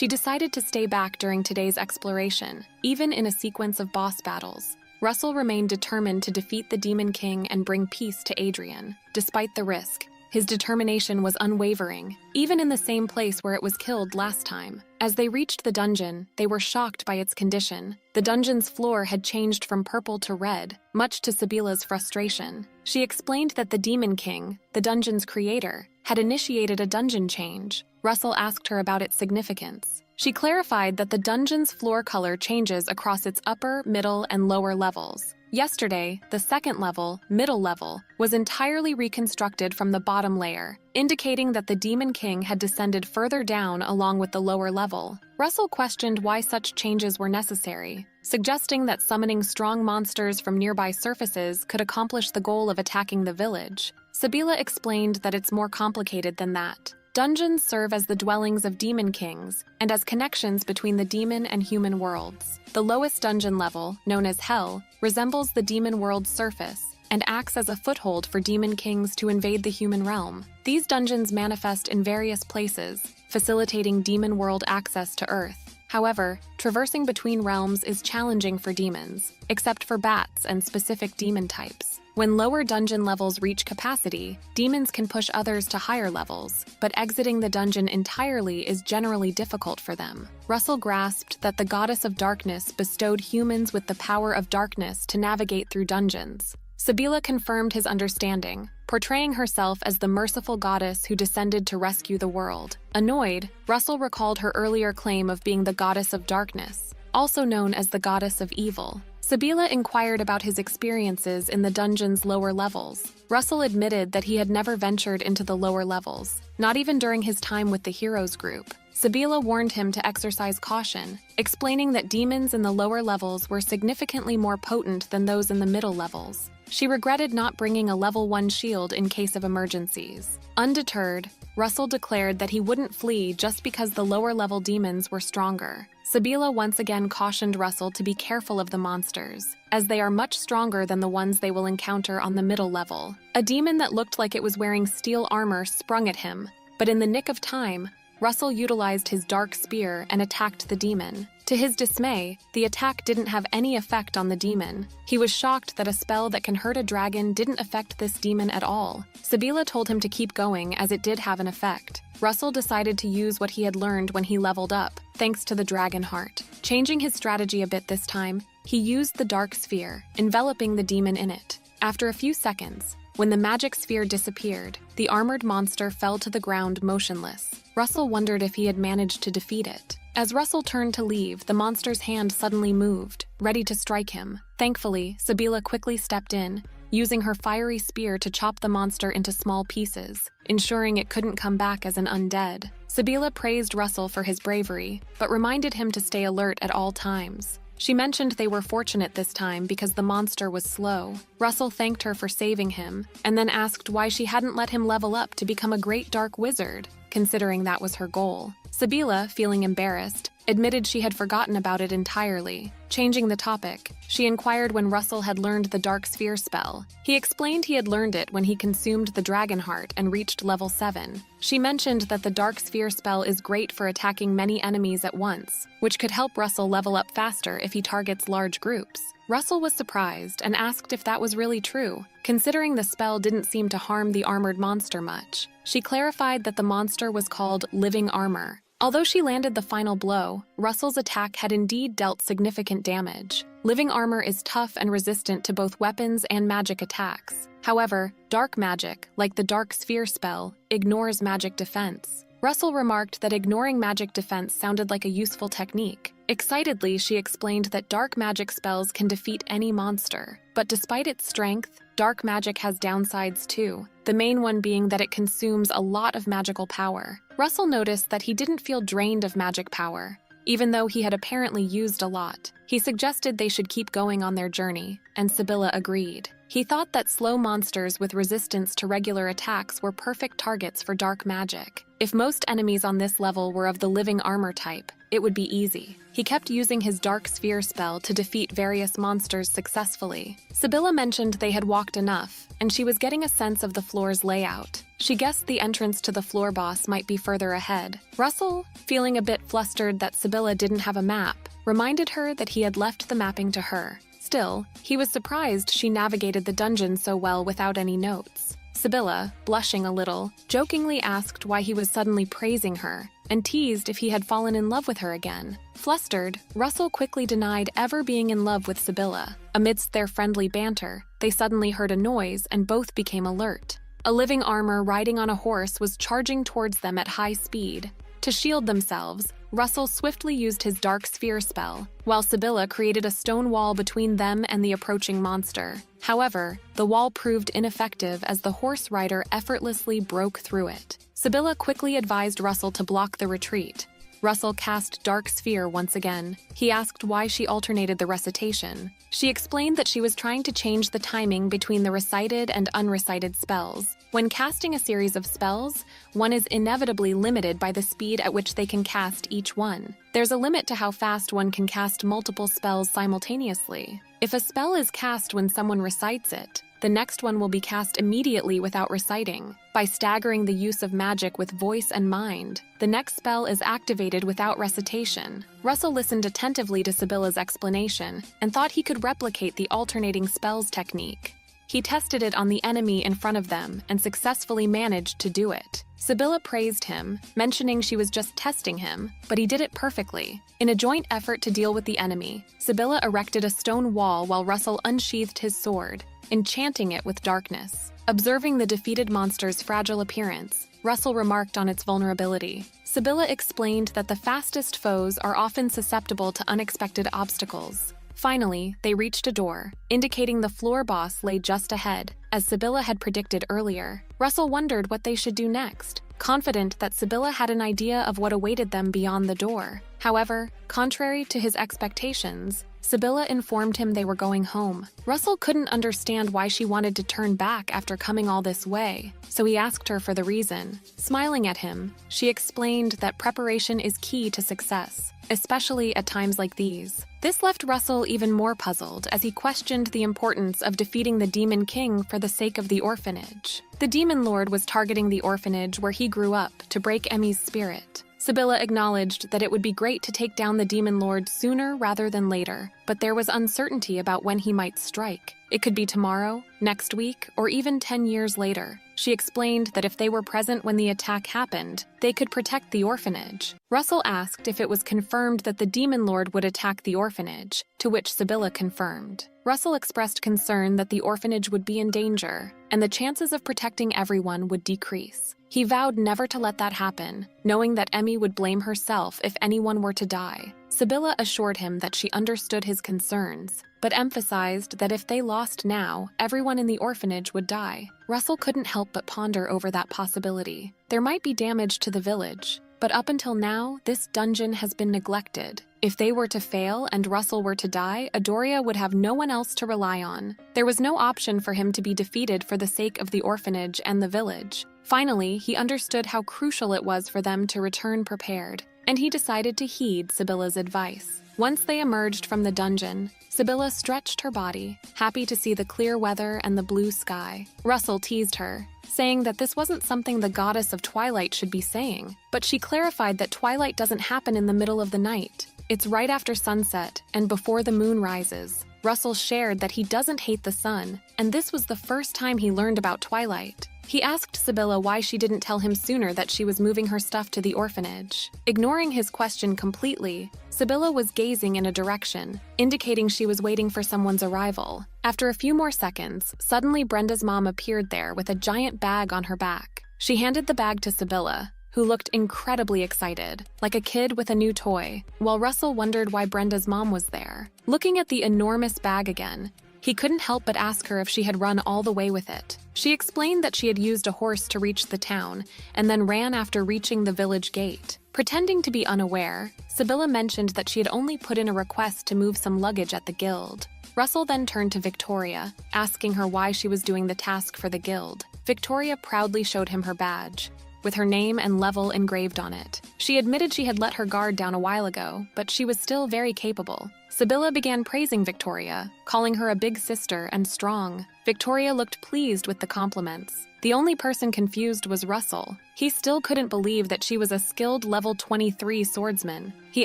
She decided to stay back during today's exploration, even in a sequence of boss battles. Russell remained determined to defeat the Demon King and bring peace to Adrian. Despite the risk, his determination was unwavering, even in the same place where it was killed last time. As they reached the dungeon, they were shocked by its condition. The dungeon's floor had changed from purple to red, much to Sabila's frustration. She explained that the Demon King, the dungeon's creator, had initiated a dungeon change. Russell asked her about its significance. She clarified that the dungeon's floor color changes across its upper, middle, and lower levels. Yesterday, the second level, middle level, was entirely reconstructed from the bottom layer, indicating that the Demon King had descended further down along with the lower level. Russell questioned why such changes were necessary, suggesting that summoning strong monsters from nearby surfaces could accomplish the goal of attacking the village. Sabila explained that it's more complicated than that. Dungeons serve as the dwellings of demon kings and as connections between the demon and human worlds. The lowest dungeon level, known as Hell, resembles the demon world's surface and acts as a foothold for demon kings to invade the human realm. These dungeons manifest in various places, facilitating demon world access to Earth. However, traversing between realms is challenging for demons, except for bats and specific demon types. When lower dungeon levels reach capacity, demons can push others to higher levels, but exiting the dungeon entirely is generally difficult for them. Russell grasped that the goddess of darkness bestowed humans with the power of darkness to navigate through dungeons. Sabila confirmed his understanding, portraying herself as the merciful goddess who descended to rescue the world. Annoyed, Russell recalled her earlier claim of being the goddess of darkness, also known as the goddess of evil. Sabila inquired about his experiences in the dungeon's lower levels. Russell admitted that he had never ventured into the lower levels, not even during his time with the Heroes group. Sabila warned him to exercise caution, explaining that demons in the lower levels were significantly more potent than those in the middle levels. She regretted not bringing a level 1 shield in case of emergencies. Undeterred, Russell declared that he wouldn't flee just because the lower-level demons were stronger. Sabila once again cautioned Russell to be careful of the monsters, as they are much stronger than the ones they will encounter on the middle level. A demon that looked like it was wearing steel armor sprung at him, but in the nick of time, Russell utilized his dark spear and attacked the demon. To his dismay, the attack didn't have any effect on the demon. He was shocked that a spell that can hurt a dragon didn't affect this demon at all. Sabila told him to keep going as it did have an effect. Russell decided to use what he had learned when he leveled up, thanks to the dragon heart. Changing his strategy a bit this time, he used the dark sphere, enveloping the demon in it. After a few seconds, when the magic sphere disappeared, the armored monster fell to the ground motionless. Russell wondered if he had managed to defeat it. As Russell turned to leave, the monster's hand suddenly moved, ready to strike him. Thankfully, Sabila quickly stepped in, using her fiery spear to chop the monster into small pieces, ensuring it couldn't come back as an undead. Sabila praised Russell for his bravery, but reminded him to stay alert at all times. She mentioned they were fortunate this time because the monster was slow. Russell thanked her for saving him, and then asked why she hadn't let him level up to become a great dark wizard, considering that was her goal. Sabila, feeling embarrassed, admitted she had forgotten about it entirely. Changing the topic, she inquired when Russell had learned the Dark Sphere spell. He explained he had learned it when he consumed the Dragon Heart and reached level 7. She mentioned that the Dark Sphere spell is great for attacking many enemies at once, which could help Russell level up faster if he targets large groups. Russell was surprised and asked if that was really true, considering the spell didn't seem to harm the armored monster much. She clarified that the monster was called Living Armor. Although she landed the final blow, Russell's attack had indeed dealt significant damage. Living armor is tough and resistant to both weapons and magic attacks. However, dark magic, like the Dark Sphere spell, ignores magic defense. Russell remarked that ignoring magic defense sounded like a useful technique. Excitedly, she explained that dark magic spells can defeat any monster. But despite its strength, dark magic has downsides too, the main one being that it consumes a lot of magical power. Russell noticed that he didn't feel drained of magic power, even though he had apparently used a lot. He suggested they should keep going on their journey, and Sabila agreed. He thought that slow monsters with resistance to regular attacks were perfect targets for dark magic. If most enemies on this level were of the living armor type, it would be easy. He kept using his dark sphere spell to defeat various monsters successfully. Sibylla mentioned they had walked enough, and she was getting a sense of the floor's layout. She guessed the entrance to the floor boss might be further ahead. Russell, feeling a bit flustered that Sibylla didn't have a map, reminded her that he had left the mapping to her. Still, he was surprised she navigated the dungeon so well without any notes. Sibylla, blushing a little, jokingly asked why he was suddenly praising her, and teased if he had fallen in love with her again. Flustered, Russell quickly denied ever being in love with Sibylla. Amidst their friendly banter, they suddenly heard a noise and both became alert. A living armor riding on a horse was charging towards them at high speed. To shield themselves, Russell swiftly used his dark sphere spell, while Sibylla created a stone wall between them and the approaching monster. However, the wall proved ineffective as the horse rider effortlessly broke through it. Sibylla quickly advised Russell to block the retreat. Russell cast Dark Sphere once again. He asked why she alternated the recitation. She explained that she was trying to change the timing between the recited and unrecited spells. When casting a series of spells, one is inevitably limited by the speed at which they can cast each one. There's a limit to how fast one can cast multiple spells simultaneously. If a spell is cast when someone recites it, the next one will be cast immediately without reciting. By staggering the use of magic with voice and mind, the next spell is activated without recitation. Russell listened attentively to Sibylla's explanation and thought he could replicate the alternating spells technique. He tested it on the enemy in front of them and successfully managed to do it. Sibylla praised him, mentioning she was just testing him, but he did it perfectly. In a joint effort to deal with the enemy, Sibylla erected a stone wall while Russell unsheathed his sword, enchanting it with darkness. Observing the defeated monster's fragile appearance, Russell remarked on its vulnerability. Sibylla explained that the fastest foes are often susceptible to unexpected obstacles. Finally, they reached a door, indicating the floor boss lay just ahead, as Sibylla had predicted earlier. Russell wondered what they should do next, confident that Sibylla had an idea of what awaited them beyond the door. However, contrary to his expectations, Sibylla informed him they were going home. Russell couldn't understand why she wanted to turn back after coming all this way, so he asked her for the reason. Smiling at him, she explained that preparation is key to success, especially at times like these. This left Russell even more puzzled as he questioned the importance of defeating the Demon King for the sake of the orphanage. The Demon Lord was targeting the orphanage where he grew up to break Emmy's spirit. Sibylla acknowledged that it would be great to take down the Demon Lord sooner rather than later, but there was uncertainty about when he might strike. It could be tomorrow, next week, or even 10 years later. She explained that if they were present when the attack happened, they could protect the orphanage. Russell asked if it was confirmed that the Demon Lord would attack the orphanage, to which Sibylla confirmed. Russell expressed concern that the orphanage would be in danger, and the chances of protecting everyone would decrease. He vowed never to let that happen, knowing that Emmy would blame herself if anyone were to die. Sibylla assured him that she understood his concerns, but emphasized that if they lost now, everyone in the orphanage would die. Russell couldn't help but ponder over that possibility. There might be damage to the village, but up until now, this dungeon has been neglected. If they were to fail and Russell were to die, Adoria would have no one else to rely on. There was no option for him to be defeated for the sake of the orphanage and the village. Finally, he understood how crucial it was for them to return prepared, and he decided to heed Sibylla's advice. Once they emerged from the dungeon, Sibylla stretched her body, happy to see the clear weather and the blue sky. Russell teased her, saying that this wasn't something the goddess of twilight should be saying, but she clarified that twilight doesn't happen in the middle of the night. It's right after sunset and before the moon rises. Russell shared that he doesn't hate the sun, and this was the first time he learned about twilight. He asked Sibylla why she didn't tell him sooner that she was moving her stuff to the orphanage. Ignoring his question completely, Sibylla was gazing in a direction, indicating she was waiting for someone's arrival. After a few more seconds, suddenly Brenda's mom appeared there with a giant bag on her back. She handed the bag to Sibylla, who looked incredibly excited, like a kid with a new toy, while Russell wondered why Brenda's mom was there. Looking at the enormous bag again, he couldn't help but ask her if she had run all the way with it. She explained that she had used a horse to reach the town, and then ran after reaching the village gate. Pretending to be unaware, Sibylla mentioned that she had only put in a request to move some luggage at the guild. Russell then turned to Victoria, asking her why she was doing the task for the guild. Victoria proudly showed him her badge. with her name and level engraved on it. She admitted she had let her guard down a while ago, but she was still very capable. Sibylla began praising Victoria, calling her a big sister and strong. Victoria looked pleased with the compliments. The only person confused was Russell. He still couldn't believe that she was a skilled level 23 swordsman. He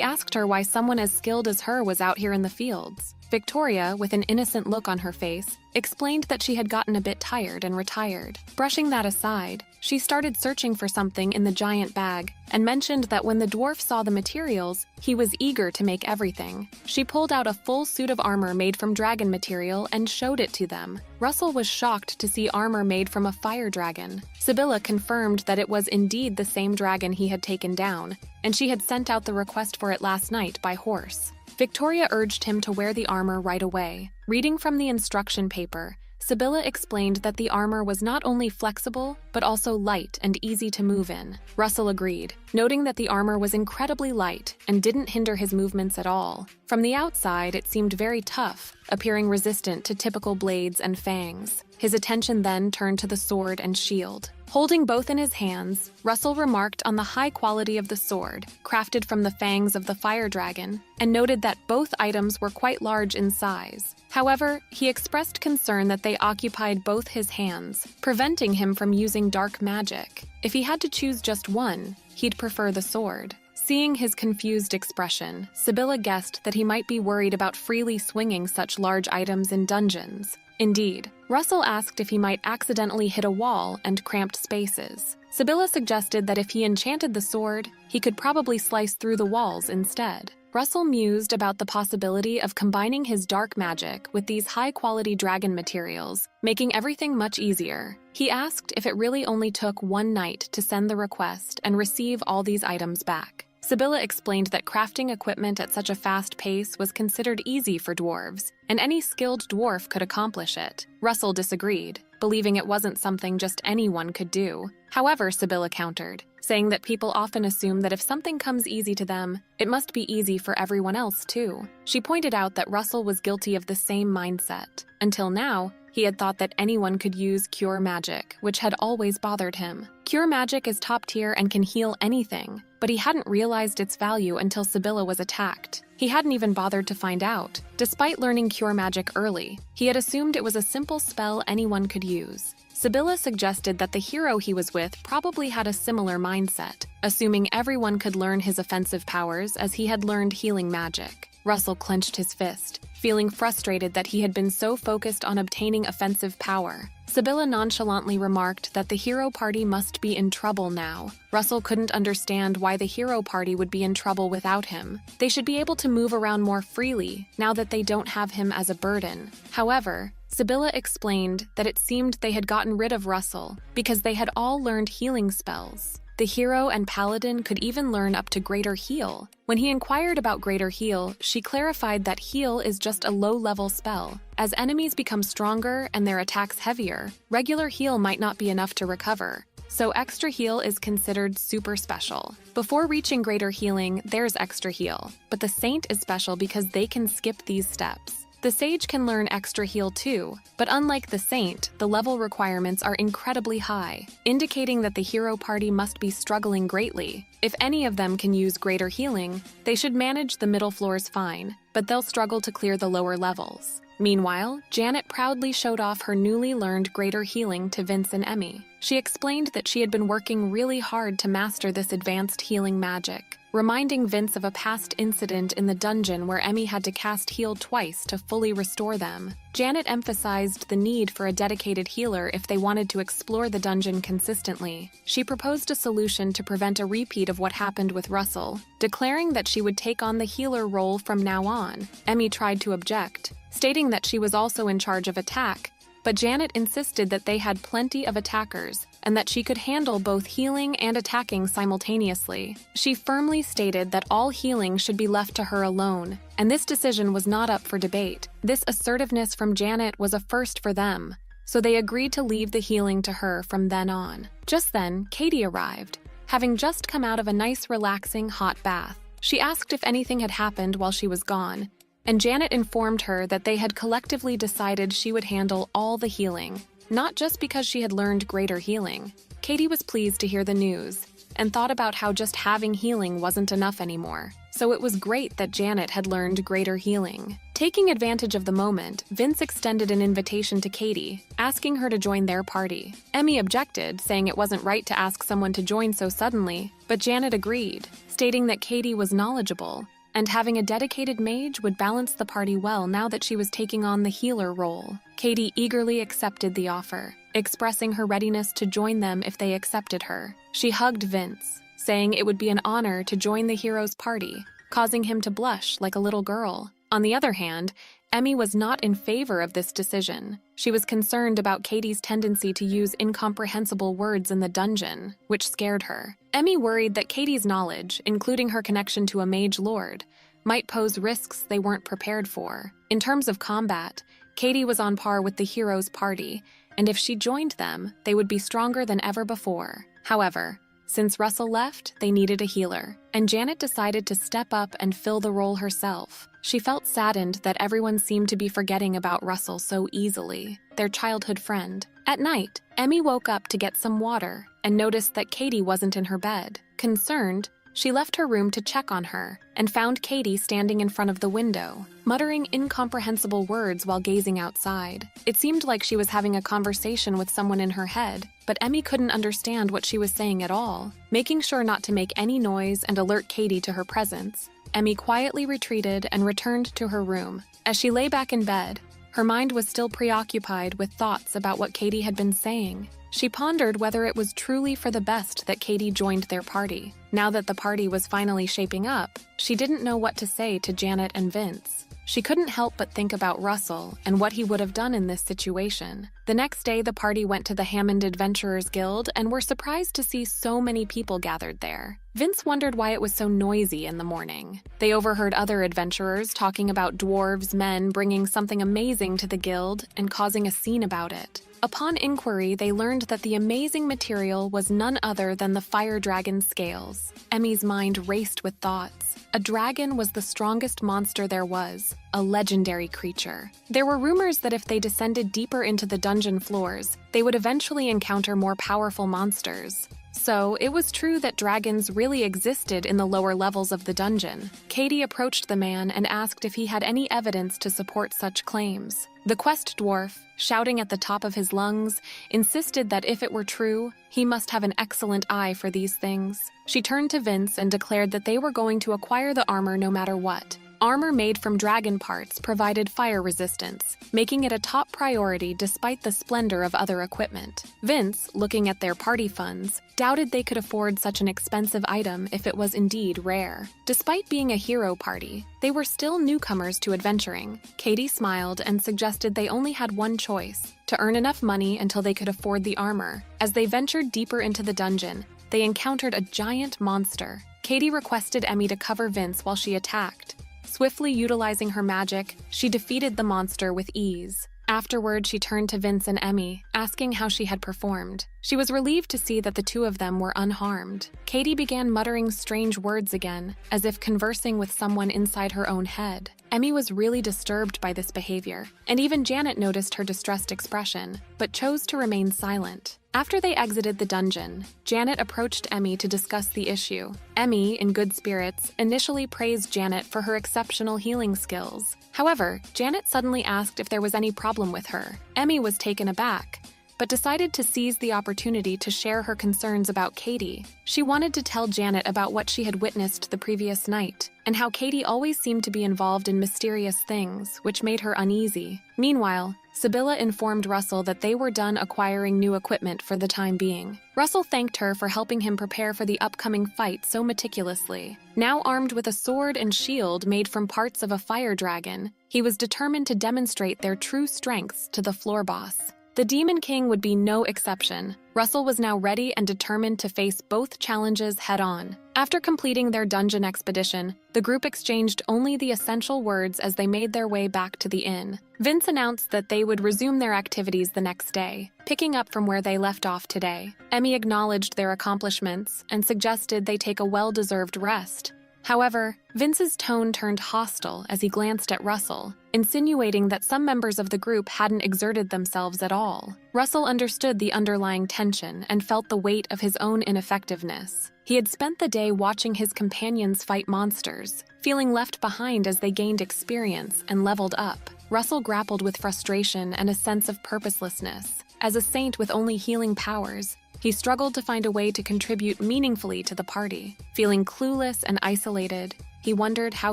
asked her why someone as skilled as her was out here in the fields. Victoria, with an innocent look on her face, explained that she had gotten a bit tired and retired. Brushing that aside, she started searching for something in the giant bag and mentioned that when the dwarf saw the materials, he was eager to make everything. She pulled out a full suit of armor made from dragon material and showed it to them. Russell was shocked to see armor made from a fire dragon. Sibylla confirmed that it was indeed the same dragon he had taken down, and she had sent out the request for it last night by horse. Victoria urged him to wear the armor right away. Reading from the instruction paper, Sibylla explained that the armor was not only flexible, but also light and easy to move in. Russell agreed, noting that the armor was incredibly light and didn't hinder his movements at all. From the outside, it seemed very tough, appearing resistant to typical blades and fangs. His attention then turned to the sword and shield. Holding both in his hands, Russell remarked on the high quality of the sword, crafted from the fangs of the fire dragon, and noted that both items were quite large in size. However, he expressed concern that they occupied both his hands, preventing him from using dark magic. If he had to choose just one, he'd prefer the sword. Seeing his confused expression, Sibylla guessed that he might be worried about freely swinging such large items in dungeons. Indeed, Russell asked if he might accidentally hit a wall and cramped spaces. Sibylla suggested that if he enchanted the sword, he could probably slice through the walls instead. Russell mused about the possibility of combining his dark magic with these high-quality dragon materials, making everything much easier. He asked if it really only took one night to send the request and receive all these items back. Sibylla explained that crafting equipment at such a fast pace was considered easy for dwarves, and any skilled dwarf could accomplish it. Russell disagreed, believing it wasn't something just anyone could do. However, Sibylla countered, saying that people often assume that if something comes easy to them, it must be easy for everyone else too. She pointed out that Russell was guilty of the same mindset. Until now, he had thought that anyone could use cure magic, which had always bothered him. Cure magic is top tier and can heal anything, but he hadn't realized its value until Sibylla was attacked. He hadn't even bothered to find out. Despite learning cure magic early, he had assumed it was a simple spell anyone could use. Sibylla suggested that the hero he was with probably had a similar mindset, assuming everyone could learn his offensive powers as he had learned healing magic. Russell clenched his fist, feeling frustrated that he had been so focused on obtaining offensive power. Sibylla nonchalantly remarked that the hero party must be in trouble now. Russell couldn't understand why the hero party would be in trouble without him. They should be able to move around more freely now that they don't have him as a burden. However, Sibylla explained that it seemed they had gotten rid of Russell because they had all learned healing spells. The hero and paladin could even learn up to Greater Heal. When he inquired about Greater Heal, she clarified that Heal is just a low-level spell. As enemies become stronger and their attacks heavier, regular heal might not be enough to recover, so extra heal is considered super special. Before reaching greater healing, there's extra heal, but the saint is special because they can skip these steps. The sage can learn extra heal too, but unlike the saint, the level requirements are incredibly high, indicating that the hero party must be struggling greatly. If any of them can use greater healing, they should manage the middle floors fine, but they'll struggle to clear the lower levels. Meanwhile, Janet proudly showed off her newly learned greater healing to Vince and Emmy. She explained that she had been working really hard to master this advanced healing magic, reminding Vince of a past incident in the dungeon where Emmy had to cast heal twice to fully restore them. Janet emphasized the need for a dedicated healer if they wanted to explore the dungeon consistently. She proposed a solution to prevent a repeat of what happened with Russell, declaring that she would take on the healer role from now on. Emmy tried to object, stating that she was also in charge of attack, but Janet insisted that they had plenty of attackers and that she could handle both healing and attacking simultaneously. She firmly stated that all healing should be left to her alone, and this decision was not up for debate. This assertiveness from Janet was a first for them, so they agreed to leave the healing to her from then on. Just then, Katie arrived, having just come out of a nice, relaxing, hot bath. She asked if anything had happened while she was gone, and Janet informed her that they had collectively decided she would handle all the healing, not just because she had learned greater healing. Katie was pleased to hear the news and thought about how just having healing wasn't enough anymore. So it was great that Janet had learned greater healing. Taking advantage of the moment, Vince extended an invitation to Katie, asking her to join their party. Emmy objected, saying it wasn't right to ask someone to join so suddenly, but Janet agreed, stating that Katie was knowledgeable, and having a dedicated mage would balance the party well now that she was taking on the healer role. Katie eagerly accepted the offer, expressing her readiness to join them if they accepted her. She hugged Vince, saying it would be an honor to join the hero's party, causing him to blush like a little girl. On the other hand, Emmy was not in favor of this decision. She was concerned about Katie's tendency to use incomprehensible words in the dungeon, which scared her. Emmy worried that Katie's knowledge, including her connection to a mage lord, might pose risks they weren't prepared for. In terms of combat, Katie was on par with the hero's party, and if she joined them, they would be stronger than ever before. However, since Russell left, they needed a healer, and Janet decided to step up and fill the role herself. She felt saddened that everyone seemed to be forgetting about Russell so easily, their childhood friend. At night, Emmy woke up to get some water and noticed that Katie wasn't in her bed. Concerned, she left her room to check on her and found Katie standing in front of the window, muttering incomprehensible words while gazing outside. It seemed like she was having a conversation with someone in her head, but Emmy couldn't understand what she was saying at all. Making sure not to make any noise and alert Katie to her presence, Emmy quietly retreated and returned to her room. As she lay back in bed, her mind was still preoccupied with thoughts about what Katie had been saying. She pondered whether it was truly for the best that Katie joined their party. Now that the party was finally shaping up, she didn't know what to say to Janet and Vince. She couldn't help but think about Russell and what he would have done in this situation. The next day, the party went to the Hammond Adventurers Guild and were surprised to see so many people gathered there. Vince wondered why it was so noisy in the morning. They overheard other adventurers talking about dwarves' men bringing something amazing to the guild and causing a scene about it. Upon inquiry, they learned that the amazing material was none other than the fire dragon scales. Emmy's mind raced with thoughts. A dragon was the strongest monster there was, a legendary creature. There were rumors that if they descended deeper into the dungeon floors, they would eventually encounter more powerful monsters. So, it was true that dragons really existed in the lower levels of the dungeon. Katie approached the man and asked if he had any evidence to support such claims. The quest dwarf, shouting at the top of his lungs, insisted that if it were true, he must have an excellent eye for these things. She turned to Vince and declared that they were going to acquire the armor no matter what. Armor made from dragon parts provided fire resistance, making it a top priority despite the splendor of other equipment. Vince, looking at their party funds, doubted they could afford such an expensive item if it was indeed rare. Despite being a hero party, they were still newcomers to adventuring. Katie smiled and suggested they only had one choice: to earn enough money until they could afford the armor. As they ventured deeper into the dungeon, they encountered a giant monster. Katie requested Emmy to cover Vince while she attacked. Swiftly utilizing her magic, she defeated the monster with ease. Afterward, she turned to Vince and Emmy, asking how she had performed. She was relieved to see that the two of them were unharmed. Katie began muttering strange words again, as if conversing with someone inside her own head. Emmy was really disturbed by this behavior, and even Janet noticed her distressed expression, but chose to remain silent. After they exited the dungeon, Janet approached Emmy to discuss the issue. Emmy, in good spirits, initially praised Janet for her exceptional healing skills. However, Janet suddenly asked if there was any problem with her. Emmy was taken aback, but decided to seize the opportunity to share her concerns about Katie. She wanted to tell Janet about what she had witnessed the previous night, and how Katie always seemed to be involved in mysterious things, which made her uneasy. Meanwhile, Sibylla informed Russell that they were done acquiring new equipment for the time being. Russell thanked her for helping him prepare for the upcoming fight so meticulously. Now armed with a sword and shield made from parts of a fire dragon, he was determined to demonstrate their true strengths to the floor boss. The Demon King would be no exception. Russell was now ready and determined to face both challenges head-on. After completing their dungeon expedition, the group exchanged only the essential words as they made their way back to the inn. Vince announced that they would resume their activities the next day, picking up from where they left off today. Emmy acknowledged their accomplishments and suggested they take a well-deserved rest. However, Vince's tone turned hostile as he glanced at Russell, insinuating that some members of the group hadn't exerted themselves at all. Russell understood the underlying tension and felt the weight of his own ineffectiveness. He had spent the day watching his companions fight monsters, feeling left behind as they gained experience and leveled up. Russell grappled with frustration and a sense of purposelessness. As a saint with only healing powers, he struggled to find a way to contribute meaningfully to the party. Feeling clueless and isolated, he wondered how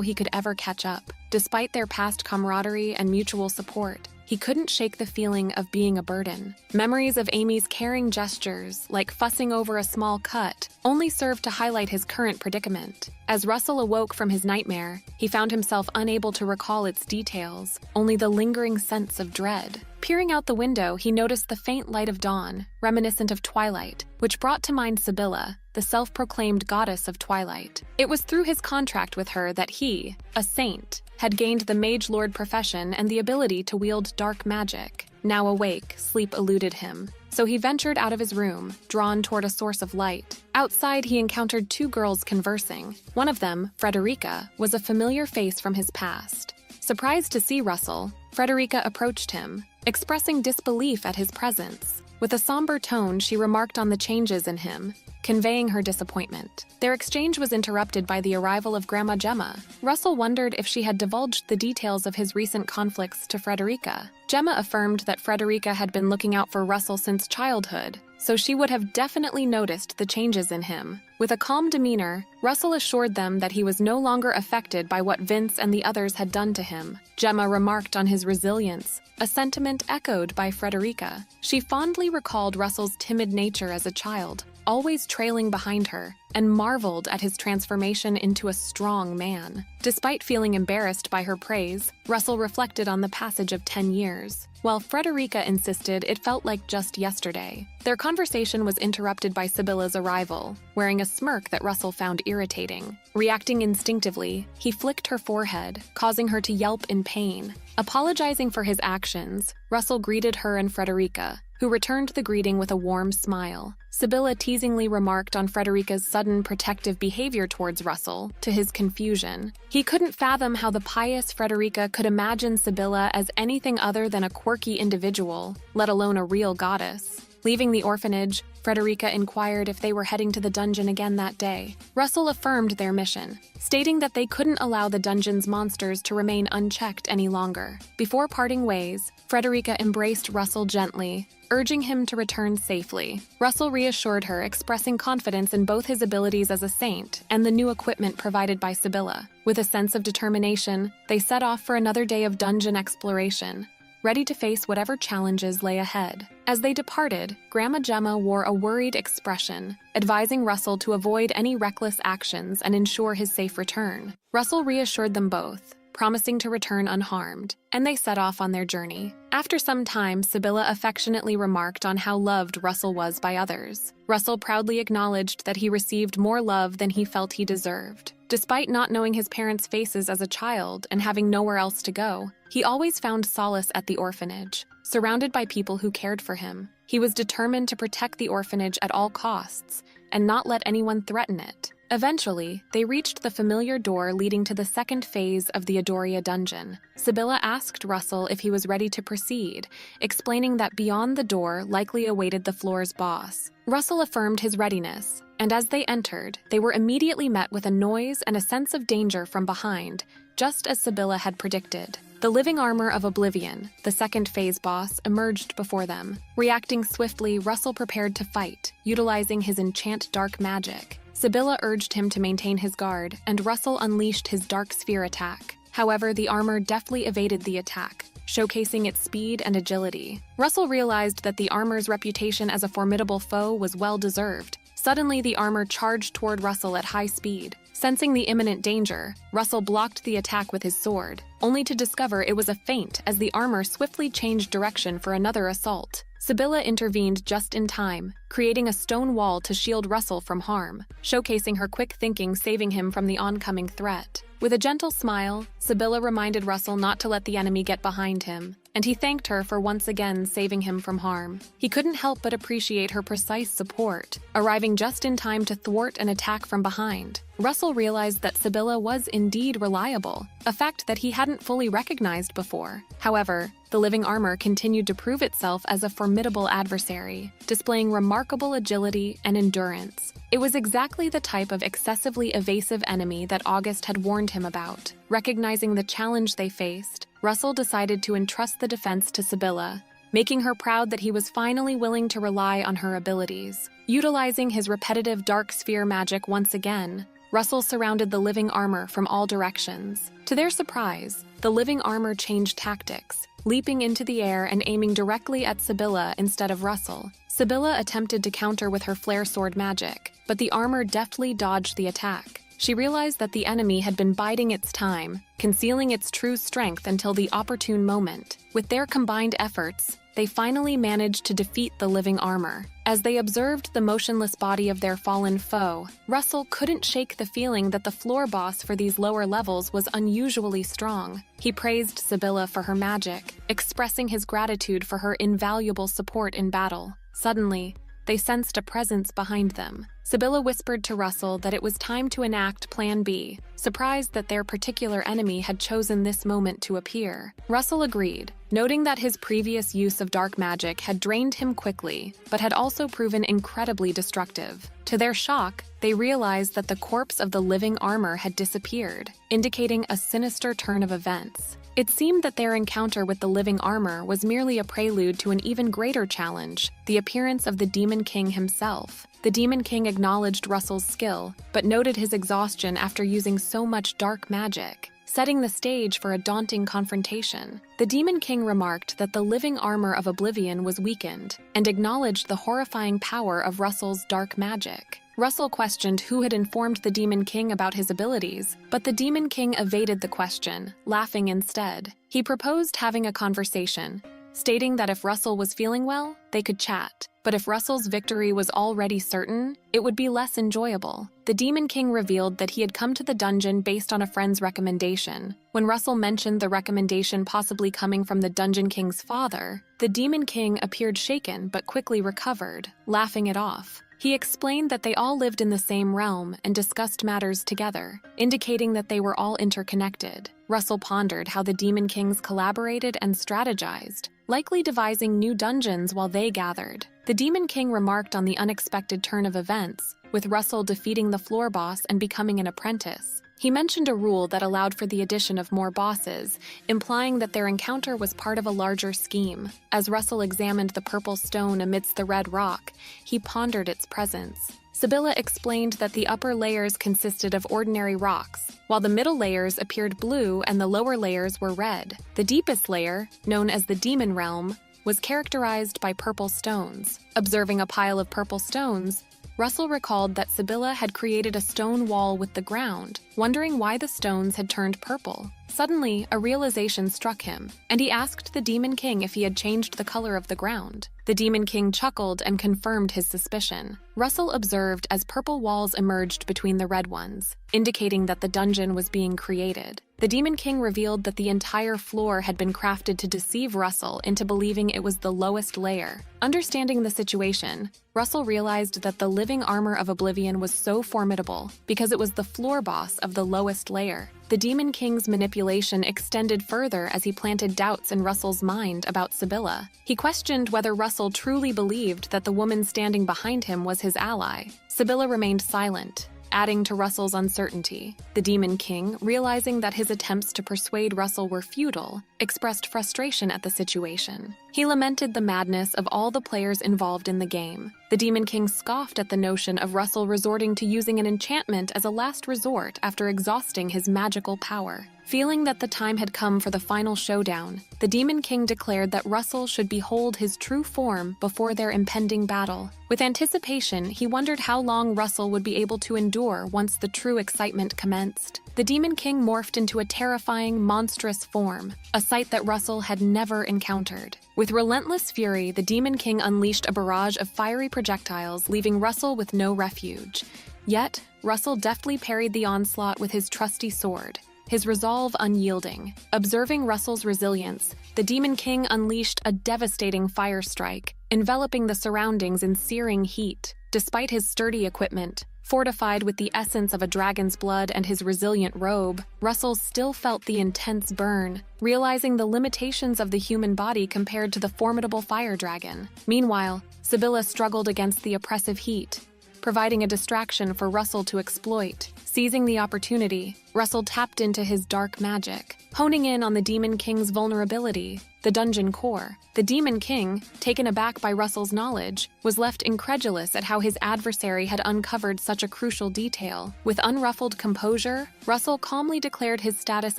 he could ever catch up. Despite their past camaraderie and mutual support, he couldn't shake the feeling of being a burden. Memories of Amy's caring gestures, like fussing over a small cut, only served to highlight his current predicament. As Russell awoke from his nightmare, he found himself unable to recall its details, only the lingering sense of dread. Peering out the window, he noticed the faint light of dawn, reminiscent of twilight, which brought to mind Sibylla, the self-proclaimed goddess of twilight. It was through his contract with her that he, a saint, had gained the mage lord profession and the ability to wield dark magic. Now awake, sleep eluded him, so he ventured out of his room, drawn toward a source of light. Outside, he encountered two girls conversing. One of them, Frederica, was a familiar face from his past. Surprised to see Russell, Frederica approached him, expressing disbelief at his presence. With a somber tone, she remarked on the changes in him, conveying her disappointment. Their exchange was interrupted by the arrival of Grandma Gemma. Russell wondered if she had divulged the details of his recent conflicts to Frederica. Gemma affirmed that Frederica had been looking out for Russell since childhood, so she would have definitely noticed the changes in him. With a calm demeanor, Russell assured them that he was no longer affected by what Vince and the others had done to him. Gemma remarked on his resilience, a sentiment echoed by Frederica. She fondly recalled Russell's timid nature as a child, always trailing behind her, and marveled at his transformation into a strong man. Despite feeling embarrassed by her praise, Russell reflected on the passage of 10 years. While Frederica insisted it felt like just yesterday. Their conversation was interrupted by Sibylla's arrival, wearing a smirk that Russell found irritating. Reacting instinctively, he flicked her forehead, causing her to yelp in pain. Apologizing for his actions, Russell greeted her and Frederica, who returned the greeting with a warm smile. Sibylla teasingly remarked on Frederica's sudden protective behavior towards Russell, to his confusion. He couldn't fathom how the pious Frederica could imagine Sibylla as anything other than a quirky individual, let alone a real goddess. Leaving the orphanage, Frederica inquired if they were heading to the dungeon again that day. Russell affirmed their mission, stating that they couldn't allow the dungeon's monsters to remain unchecked any longer. Before parting ways, Frederica embraced Russell gently, urging him to return safely. Russell reassured her, expressing confidence in both his abilities as a saint and the new equipment provided by Sibylla. With a sense of determination, they set off for another day of dungeon exploration, ready to face whatever challenges lay ahead. As they departed, Grandma Gemma wore a worried expression, advising Russell to avoid any reckless actions and ensure his safe return. Russell reassured them both, promising to return unharmed, and they set off on their journey. After some time, Sibylla affectionately remarked on how loved Russell was by others. Russell proudly acknowledged that he received more love than he felt he deserved. Despite not knowing his parents' faces as a child and having nowhere else to go, he always found solace at the orphanage, surrounded by people who cared for him. He was determined to protect the orphanage at all costs and not let anyone threaten it. Eventually, they reached the familiar door leading to the second phase of the Adoria dungeon. Sibylla asked Russell if he was ready to proceed, explaining that beyond the door likely awaited the floor's boss. Russell affirmed his readiness, and as they entered, they were immediately met with a noise and a sense of danger from behind, just as Sibylla had predicted. The living armor of Oblivion, the second phase boss, emerged before them. Reacting swiftly, Russell prepared to fight, utilizing his enchant dark magic. Sibylla urged him to maintain his guard, and Russell unleashed his dark sphere attack. However, the armor deftly evaded the attack, showcasing its speed and agility. Russell realized that the armor's reputation as a formidable foe was well-deserved. Suddenly, the armor charged toward Russell at high speed. Sensing the imminent danger, Russell blocked the attack with his sword, only to discover it was a feint as the armor swiftly changed direction for another assault. Sibylla intervened just in time, creating a stone wall to shield Russell from harm, showcasing her quick thinking saving him from the oncoming threat. With a gentle smile, Sibylla reminded Russell not to let the enemy get behind him, and he thanked her for once again saving him from harm. He couldn't help but appreciate her precise support, arriving just in time to thwart an attack from behind. Russell realized that Sibylla was indeed reliable, a fact that he hadn't fully recognized before. However, the living armor continued to prove itself as a formidable adversary, displaying remarkable agility and endurance. It was exactly the type of excessively evasive enemy that August had warned him about. Recognizing the challenge they faced, Russell decided to entrust the defense to Sibylla, making her proud that he was finally willing to rely on her abilities. Utilizing his repetitive dark sphere magic once again, Russell surrounded the living armor from all directions. To their surprise, the living armor changed tactics, leaping into the air and aiming directly at Sibylla instead of Russell. Sibylla attempted to counter with her flare sword magic, but the armor deftly dodged the attack. She realized that the enemy had been biding its time, concealing its true strength until the opportune moment. With their combined efforts, they finally managed to defeat the living armor. As they observed the motionless body of their fallen foe, Russell couldn't shake the feeling that the floor boss for these lower levels was unusually strong. He praised Sibylla for her magic, expressing his gratitude for her invaluable support in battle. Suddenly, they sensed a presence behind them. Sibylla whispered to Russell that it was time to enact Plan B, surprised that their particular enemy had chosen this moment to appear. Russell agreed, noting that his previous use of dark magic had drained him quickly, but had also proven incredibly destructive. To their shock, they realized that the corpse of the living armor had disappeared, indicating a sinister turn of events. It seemed that their encounter with the living armor was merely a prelude to an even greater challenge, the appearance of the Demon King himself. The Demon King acknowledged Russell's skill, but noted his exhaustion after using so much dark magic, setting the stage for a daunting confrontation. The Demon King remarked that the living armor of Oblivion was weakened, and acknowledged the horrifying power of Russell's dark magic. Russell questioned who had informed the Demon King about his abilities, but the Demon King evaded the question, laughing instead. He proposed having a conversation, stating that if Russell was feeling well, they could chat. But if Russell's victory was already certain, it would be less enjoyable. The Demon King revealed that he had come to the dungeon based on a friend's recommendation. When Russell mentioned the recommendation possibly coming from the Dungeon King's father, the Demon King appeared shaken but quickly recovered, laughing it off. He explained that they all lived in the same realm and discussed matters together, indicating that they were all interconnected. Russell pondered how the Demon Kings collaborated and strategized, likely devising new dungeons while they gathered. The Demon King remarked on the unexpected turn of events, with Russell defeating the floor boss and becoming an apprentice. He mentioned a rule that allowed for the addition of more bosses, implying that their encounter was part of a larger scheme. As Russell examined the purple stone amidst the red rock, he pondered its presence. Sibylla explained that the upper layers consisted of ordinary rocks, while the middle layers appeared blue and the lower layers were red. The deepest layer, known as the Demon Realm, was characterized by purple stones. Observing a pile of purple stones, Russell recalled that Sibylla had created a stone wall with the ground, wondering why the stones had turned purple. Suddenly, a realization struck him, and he asked the Demon King if he had changed the color of the ground. The Demon King chuckled and confirmed his suspicion. Russell observed as purple walls emerged between the red ones, indicating that the dungeon was being created. The Demon King revealed that the entire floor had been crafted to deceive Russell into believing it was the lowest layer. Understanding the situation, Russell realized that the living armor of Oblivion was so formidable because it was the floor boss of the lowest layer. The Demon King's manipulation extended further as he planted doubts in Russell's mind about Sibylla. He questioned whether Russell truly believed that the woman standing behind him was his ally. Sibylla remained silent, adding to Russell's uncertainty. The Demon King, realizing that his attempts to persuade Russell were futile, expressed frustration at the situation. He lamented the madness of all the players involved in the game. The Demon King scoffed at the notion of Russell resorting to using an enchantment as a last resort after exhausting his magical power. Feeling that the time had come for the final showdown, the Demon King declared that Russell should behold his true form before their impending battle. With anticipation, he wondered how long Russell would be able to endure once the true excitement commenced. The Demon King morphed into a terrifying, monstrous form, a sight that Russell had never encountered. With relentless fury, the Demon King unleashed a barrage of fiery projectiles, leaving Russell with no refuge. Yet, Russell deftly parried the onslaught with his trusty sword, his resolve unyielding. Observing Russell's resilience, the Demon King unleashed a devastating fire strike, enveloping the surroundings in searing heat. Despite his sturdy equipment, fortified with the essence of a dragon's blood and his resilient robe, Russell still felt the intense burn, realizing the limitations of the human body compared to the formidable fire dragon. Meanwhile, Sibylla struggled against the oppressive heat, providing a distraction for Russell to exploit. Seizing the opportunity, Russell tapped into his dark magic, honing in on the Demon King's vulnerability, the dungeon core. The Demon King, taken aback by Russell's knowledge, was left incredulous at how his adversary had uncovered such a crucial detail. With unruffled composure, Russell calmly declared his status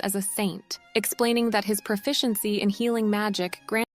as a saint, explaining that his proficiency in healing magic granted